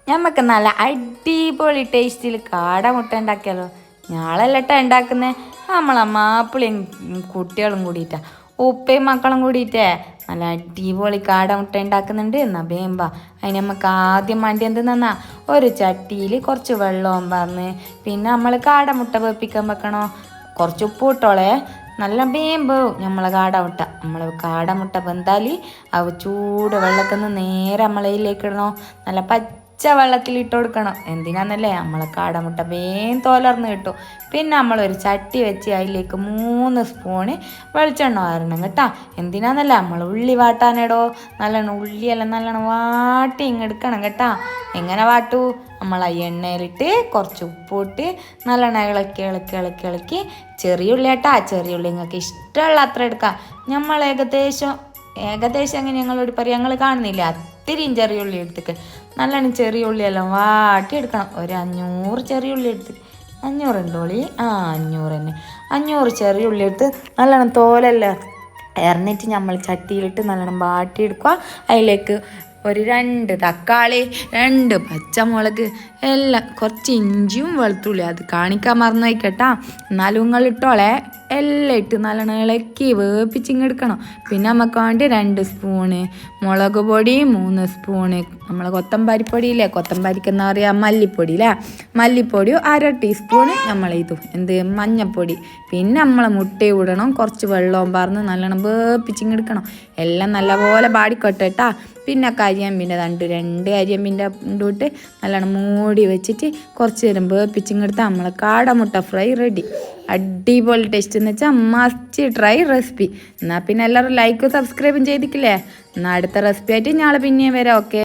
ഞമ്മക്ക് നല്ല അടിപൊളി ടേസ്റ്റിൽ കാടമുട്ട ഉണ്ടാക്കിയാലോ. ഞാളല്ലട്ട ഉണ്ടാക്കുന്നത്, നമ്മളെ മാപ്പിളയും കുട്ടികളും കൂടിയിട്ടാ, ഉപ്പയും മക്കളും കൂടിയിട്ടേ നല്ല അടിപൊളി കാടമുട്ട ഉണ്ടാക്കുന്നുണ്ട്. എന്നാ വേമ്പ അതിന് നമുക്ക് ആദ്യം വേണ്ടി എന്തെന്നാ, ഒരു ചട്ടിയിൽ കുറച്ച് വെള്ളവും പറഞ്ഞ്, പിന്നെ നമ്മൾ കാടമുട്ട വേപ്പിക്കാൻ വെക്കണോ. കുറച്ച് ഉപ്പ് ഇട്ടോളേ, നല്ല വേമ്പ് നമ്മളെ കാടമുട്ട. നമ്മൾ കാടമുട്ട വെന്താൽ അവ ചൂട് വെള്ളത്തിൽ നിന്ന് നേരെ നമ്മളതിലേക്ക് ഇടണോ. നല്ല പച്ച വെള്ളത്തിൽ ഇട്ട് കൊടുക്കണം. എന്തിനാന്നല്ലേ, നമ്മളെ കാടമുട്ട തോലർന്ന് കിട്ടും. പിന്നെ നമ്മളൊരു ചട്ടി വെച്ച് അതിലേക്ക് 3 സ്പൂണ് വെളിച്ചെണ്ണ വരണം കേട്ടോ. എന്തിനാന്നല്ല, നമ്മൾ ഉള്ളി വാട്ടാനിടോ. നല്ലോണം ഉള്ളിയെല്ലാം നല്ലോണം വാട്ടി ഇങ്ങെടുക്കണം കേട്ടോ. എങ്ങനെ വാട്ടു, നമ്മൾ ആ എണ്ണയിലിട്ട് കുറച്ച് ഉപ്പിട്ട് നല്ലോണം ഇളക്കി ഇളക്കി ഇളക്കി ഇളക്കി. ചെറിയ ഉള്ളി കേട്ടാ, ചെറിയ ഉള്ളി നിങ്ങൾക്ക് ഇഷ്ടമുള്ള അത്ര എടുക്കാം. നമ്മൾ ഏകദേശം എങ്ങനെ ഞങ്ങളോട് പറയാം, ഞങ്ങൾ കാണുന്നില്ല, അത്തിരിയും ചെറിയ ഉള്ളി എടുത്തിട്ട് നല്ലോണം ചെറിയ ഉള്ളിയെല്ലാം വാട്ടി എടുക്കണം. ഒരു 500 ചെറിയ ഉള്ളി എടുത്ത്, 500 ഉണ്ടോളി, 500 തന്നെ, 500 ചെറിയ ഉള്ളി എടുത്ത് നല്ലോണം തോലെല്ലാം ഇറന്നിട്ട് നമ്മൾ ചട്ടിയിലിട്ട് നല്ലോണം വാട്ടിയെടുക്കുക. അതിലേക്ക് ഒരു 2 തക്കാളി, 2 പച്ചമുളക്, എല്ലാം കുറച്ച് ഇഞ്ചിയും വെളുത്തുള്ളി, അത് കാണിക്കാൻ മറന്നു വയ്ക്കട്ടാ. എന്നാലും നിങ്ങൾ ഇട്ടോളെ. എല്ലാം ഇട്ട് നല്ലോണം ഇളക്കി വേപ്പിച്ചിങ്ങെടുക്കണം. പിന്നെ നമുക്ക് വേണ്ടി 2 സ്പൂണ് മുളക് പൊടി, 3 സ്പൂണ് നമ്മളെ കൊത്തമ്പാരിപ്പൊടിയില്ലേ, കൊത്തമ്പാരിക്കെന്നാ പറയുക മല്ലിപ്പൊടിയില്ലേ, മല്ലിപ്പൊടി 1/2 ടീസ്പൂണ് എന്ത് മഞ്ഞൾപ്പൊടി. പിന്നെ നമ്മളെ മുട്ടയും ഇടണം, കുറച്ച് വെള്ളവും പറഞ്ഞ് നല്ലോണം വേപ്പിച്ചിങ്ങെടുക്കണം. എല്ലാം നല്ലപോലെ ബാടിക്കൊട്ടേട്ടാ. പിന്നെ കരിയമ്പിൻ്റെ 2 കരിയമ്പിൻ്റെ ഇട്ട് നല്ലോണം മൂടി വെച്ചിട്ട് കുറച്ച് നേരം വേപ്പിച്ചിങ്ങെടുത്താൽ നമ്മളെ കാടമുട്ട ഫ്രൈ റെഡി. അടിപൊളി ടേസ്റ്റ് എന്ന് വെച്ചാൽ മസ്റ്റ് ട്രൈ റെസിപ്പി. എന്നാൽ പിന്നെ എല്ലാവരും ലൈക്കും സബ്സ്ക്രൈബും ചെയ്തിട്ടില്ലേ. എന്നാൽ അടുത്ത റെസിപ്പി ആയിട്ട് ഞങ്ങൾ പിന്നെയും വരാം. ഓക്കെ.